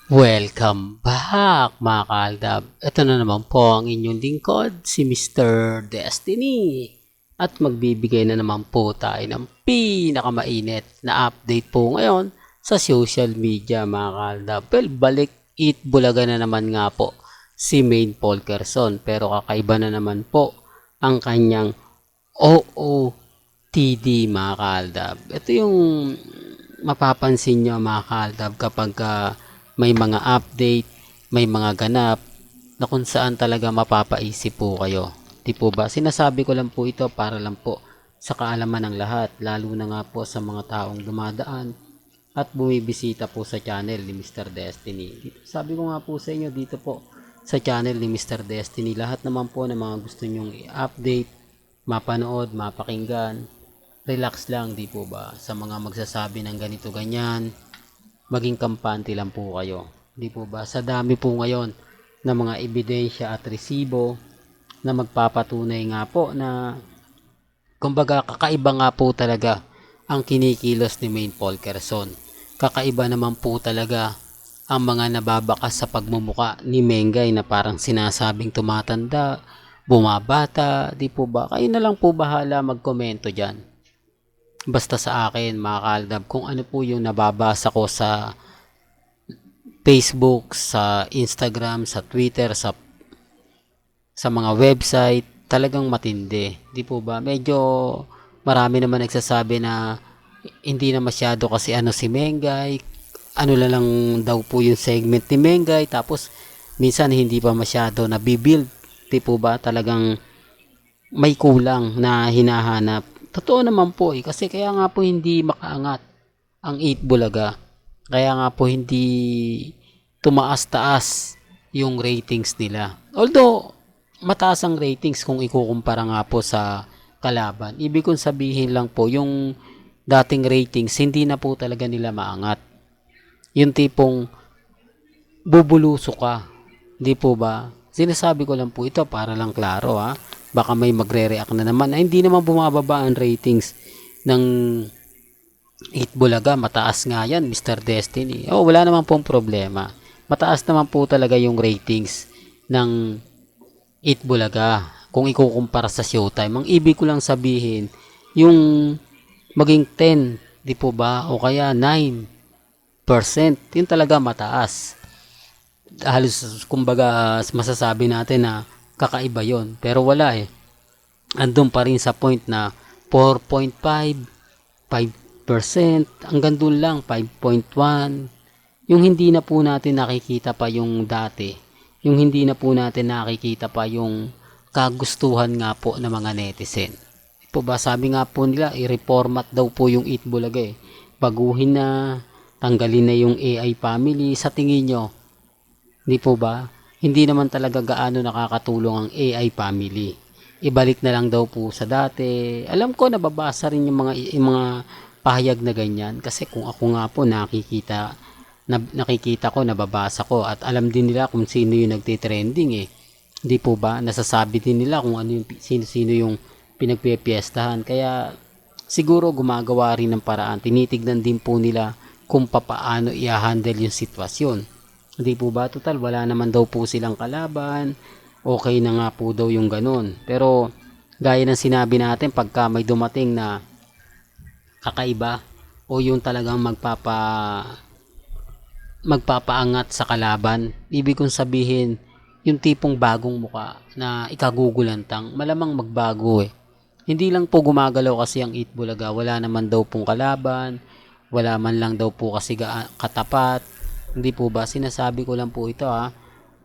Welcome back mga kaaldab. Ito na naman po ang inyong lingkod, si Mr. Destiny. At magbibigay na naman po tayo ng pinakamainit na update po ngayon sa social media mga kaaldab. Well, balik it bulaga na naman nga po si Maine Polkerson. Pero kakaiba na naman po ang kanyang OOTD mga kaaldab. Ito yung mapapansin nyo mga kaaldab kapag may mga update, may mga ganap na kung saan talaga mapapaisip po kayo. Di po ba? Sinasabi ko lang po ito para lang po sa kaalaman ng lahat, lalo na nga po sa mga taong dumadaan at bumibisita po sa channel ni Mr. Destiny. Sabi ko nga po sa inyo dito po sa channel ni Mr. Destiny, lahat naman po ng mga gusto nyong i-update, mapanood, mapakinggan, relax lang, di po ba? Sa mga magsasabi ng ganito ganyan, maging kampante lang po kayo. Di po ba? Sa dami po ngayon ng mga ebidensya at resibo na magpapatunay nga po na kumbaga kakaiba nga po talaga ang kinikilos ni Maine Polkerson. Kakaiba naman po talaga ang mga nababakas sa pagmumuka ni Mengay na parang sinasabing tumatanda, bumabata, di po ba? Kayo na lang po bahala magkomento dyan. Basta sa akin mga kaaldab, kung ano po yung nababasa ko sa Facebook, sa Instagram, sa Twitter, sa mga website, talagang matindi. Di po ba? Medyo marami naman nagsasabi na hindi na masyado kasi ano si Mengay, ano lang daw po yung segment ni Mengay, tapos minsan hindi pa masyado nabibuild. Di po ba? Talagang may kulang na hinahanap. Totoo naman po kasi kaya nga po hindi makaangat ang 8 Bulaga. Kaya nga po hindi tumaas-taas yung ratings nila. Although mataas ang ratings kung ikukumpara nga po sa kalaban. Ibig kong sabihin lang po yung dating ratings hindi na po talaga nila maangat. Yung tipong bubuluso ka. Di po ba? Sinasabi ko lang po ito para lang klaro ha. Baka may magre-react na naman. Ay, hindi naman bumababa ang ratings ng 8 Bulaga. Mataas nga yan, Mr. Destiny. Oh, wala naman pong problema. Mataas naman po talaga yung ratings ng 8 Bulaga kung ikukumpara sa Showtime. Ang ibig ko lang sabihin, yung maging 10, di po ba? O kaya 9%, yun talaga mataas. Halos kumbaga masasabi natin na kakaiba yon, pero wala eh, andun pa rin sa point na 4.5, 5%, hanggang dun lang 5.1, yung hindi na po natin nakikita pa yung dati, yung hindi na po natin nakikita pa yung kagustuhan nga po ng mga netizen. Po ba, sabi nga po nila i-reformat daw po yung Itbulaga eh, baguhin na, tanggalin na yung AI family. Sa tingin nyo, di po ba? Hindi naman talaga gaano nakakatulong ang AI family. Ibalik na lang daw po sa dati. Alam ko nababasa rin yung mga pahayag na ganyan kasi kung ako nga po nakikita ko, nababasa ko at alam din nila kung sino yung nagtitrending eh. Hindi po ba? Nasasabi din nila kung ano yung sino yung pinagpipiestahan. Kaya siguro gumagawa rin ng paraan. Tinitignan din po nila kung papaano i-handle yung sitwasyon. Hindi po ba? Total, wala naman daw po silang kalaban. Okay na nga po daw yung ganun. Pero, gaya ng sinabi natin, pagka may dumating na kakaiba o yung talagang magpapaangat sa kalaban, ibig kong sabihin, yung tipong bagong muka na ikagugulantang, malamang magbago eh. Hindi lang po gumagalaw kasi ang Itbulaga, wala naman daw pong kalaban, wala man lang daw po kasi katapat. Hindi po ba? Sinasabi ko lang po ito ha,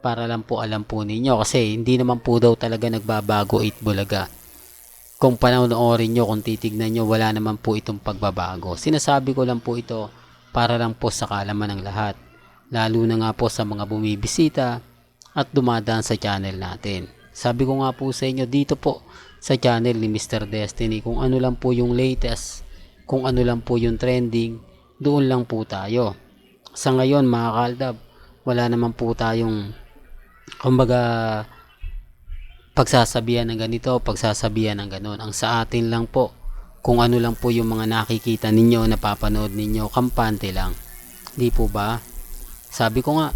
para lang po alam po ninyo kasi hindi naman po daw talaga nagbabago 8 Bulaga. Kung panoorin nyo, kung titignan nyo, wala naman po itong pagbabago. Sinasabi ko lang po ito para lang po sa kaalaman ng lahat. Lalo na nga po sa mga bumibisita at dumadaan sa channel natin. Sabi ko nga po sa inyo dito po sa channel ni Mr. Destiny, kung ano lang po yung latest, kung ano lang po yung trending, doon lang po tayo. Sa ngayon mga kaaldab, wala naman po tayong kumbaga pagsasabihan ng ganito, pagsasabihan ng ganon. Ang sa atin lang po, kung ano lang po yung mga nakikita ninyo, napapanood ninyo, kampante lang. Di po ba? Sabi ko nga,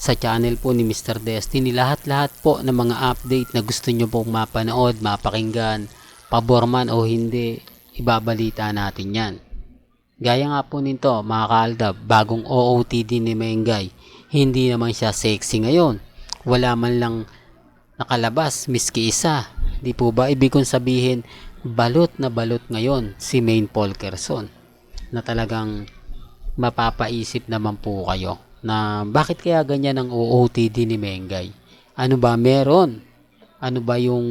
sa channel po ni Mr. Destiny, lahat-lahat po ng mga update na gusto nyo pong mapanood, mapakinggan, pabor man o hindi, ibabalita natin yan. Gaya nga po nito, mga kaaldab, bagong OOTD ni Mengay, hindi naman siya sexy ngayon. Wala man lang nakalabas, miski isa. Di po ba? Ibig kong sabihin, balot na balot ngayon si Maine Polkerson, na talagang mapapaisip naman po kayo na bakit kaya ganyan ang OOTD ni Mengay. Ano ba meron? Ano ba yung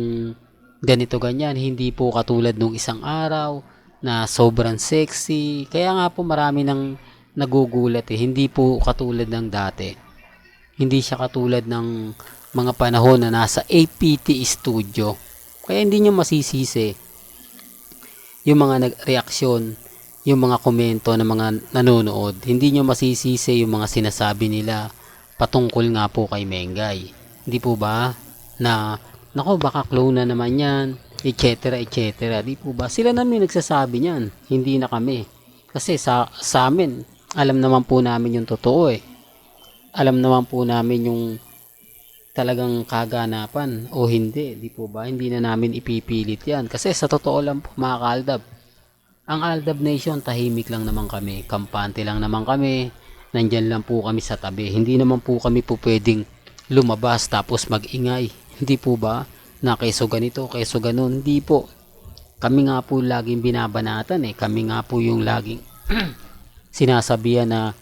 ganito ganyan? Hindi po katulad nung isang araw na sobrang sexy. Kaya nga po marami nang nagugulat eh. Hindi po katulad ng dati. Hindi siya katulad ng mga panahon na nasa APT studio. Kaya hindi nyo masisisi yung mga nagreaksyon, yung mga komento ng mga nanonood. Hindi nyo masisisi yung mga sinasabi nila patungkol nga po kay Mengay. Hindi po ba? Na, nako baka clone na naman yan, etc. etc. Di po ba? Sila namin nagsasabi niyan, hindi na kami. Kasi sa amin, alam naman po namin yung totoo eh. Alam naman po namin yung talagang kaganapan o hindi. Di po ba? Hindi na namin ipipilit yan. Kasi sa totoo lang po mga kaaldab, ang Aldab Nation, tahimik lang naman kami. Kampante lang naman kami. Nandyan lang po kami sa tabi. Hindi naman po kami po pwedeng lumabas tapos magingay. Hindi po ba? Na keso ganito, keso ganun. Hindi po. Kami nga po laging binabanatan eh. Kami nga po yung laging sinasabihan na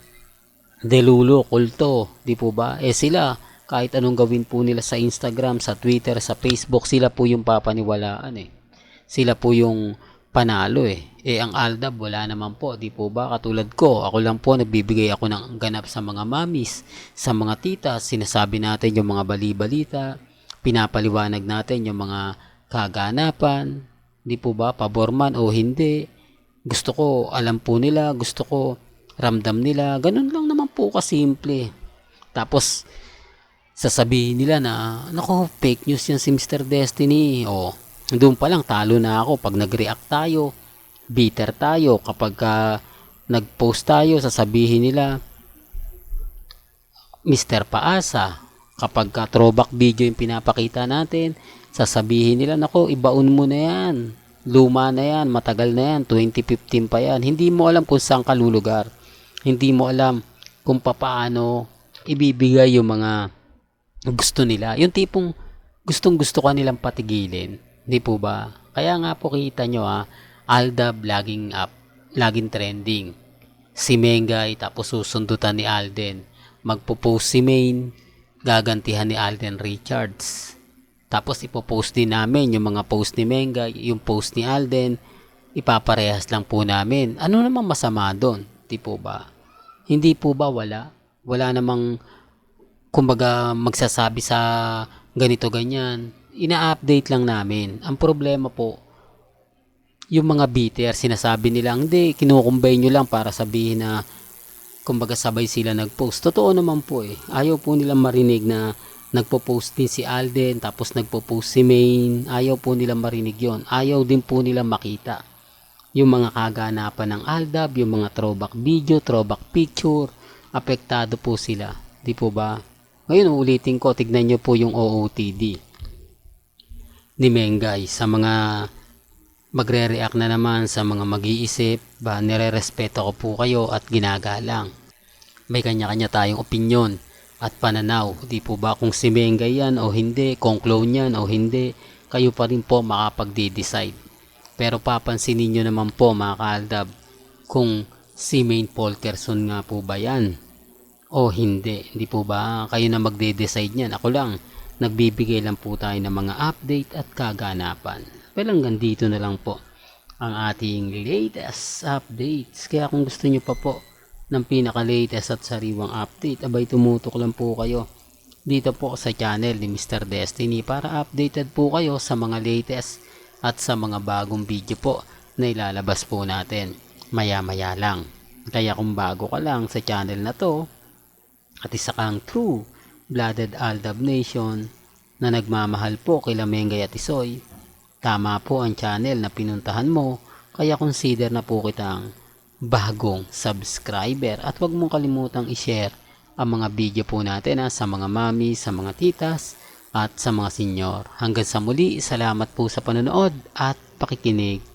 delulo, kulto. Di po ba? Eh sila, kahit anong gawin po nila sa Instagram, sa Twitter, sa Facebook, sila po yung papaniwalaan eh. Sila po yung panalo eh. Eh ang Aldab wala naman po, di po ba? Katulad ko, ako lang po nagbibigay ako ng ganap sa mga mamis, sa mga titas, sinasabi natin yung mga bali-balita, pinapaliwanag natin yung mga kaganapan, di po ba? Pabor man o hindi. Gusto ko, alam po nila, gusto ko, ramdam nila, ganun lang naman po kasimple. Tapos, sasabihin nila na, nako, fake news yan si Mr. Destiny, o, doon pa lang talo na ako pag nag-react tayo, bitter tayo kapag nag-post tayo, sasabihin nila Mr. Paasa. Kapag throwback video yung pinapakita natin, sasabihin nila nako ibaon mo na yan, luma na yan, matagal na yan, 2015 pa yan. Hindi mo alam kung saan ka lulugar, hindi mo alam kung paano ibibigay yung mga gusto nila, yung tipong gustong gusto ka nilang patigilin. Di po ba? Kaya nga po kita nyo Aldab laging up, laging trending. Si Mengay tapos susundutan ni Alden. Magpo-post si Maine, gagantihan ni Alden Richards. Tapos ipopost din namin yung mga post ni Mengay, yung post ni Alden, ipaparehas lang po namin. Ano namang masama doon? Di po ba? Hindi po ba wala? Wala namang kumbaga magsasabi sa ganito ganyan. Ina-update lang namin. Ang problema po, yung mga bitter, sinasabi nila, hindi, kinukumbay nyo lang para sabihin na kumbaga sabay sila nag-post. Totoo naman po eh. Ayaw po nilang marinig na nagpo-post din si Alden, tapos nagpo-post si Maine. Ayaw po nilang marinig yon. Ayaw din po nilang makita yung mga kaganapan ng Aldab, yung mga throwback video, throwback picture. Apektado po sila. Di po ba? Ngayon, ulitin ko, tignan nyo po yung OOTD ni Mengay sa mga magre-react na naman, sa mga mag-iisip, nire-respeto ko po kayo at ginagalang. May kanya-kanya tayong opinyon at pananaw. Di po ba kung si Mengay yan o hindi, kung clone yan o hindi, kayo pa rin po makapag-decide. Pero papansinin nyo naman po mga kaaldab, kung si Maine Polkerson nga po ba yan o hindi. Di po ba kayo na magde-decide niyan? Ako lang, nagbibigay lang po tayo ng mga update at kaganapan. Well, hanggang dito na lang po ang ating latest updates. Kaya kung gusto nyo pa po ng pinaka-latest at sariwang update, abay tumutok lang po kayo dito po sa channel ni Mr. Destiny para updated po kayo sa mga latest at sa mga bagong video po na ilalabas po natin maya-maya lang. Kaya kung bago ka lang sa channel na to at isa kang true blooded Aldab Nation na nagmamahal po kila Mengay at Isoy, tama po ang channel na pinuntahan mo, kaya consider na po kitang bagong subscriber at huwag mong kalimutang i-share ang mga video po natin sa mga mami, sa mga titas, at sa mga senyor. Hanggang sa muli, salamat po sa panonood at pakikinig.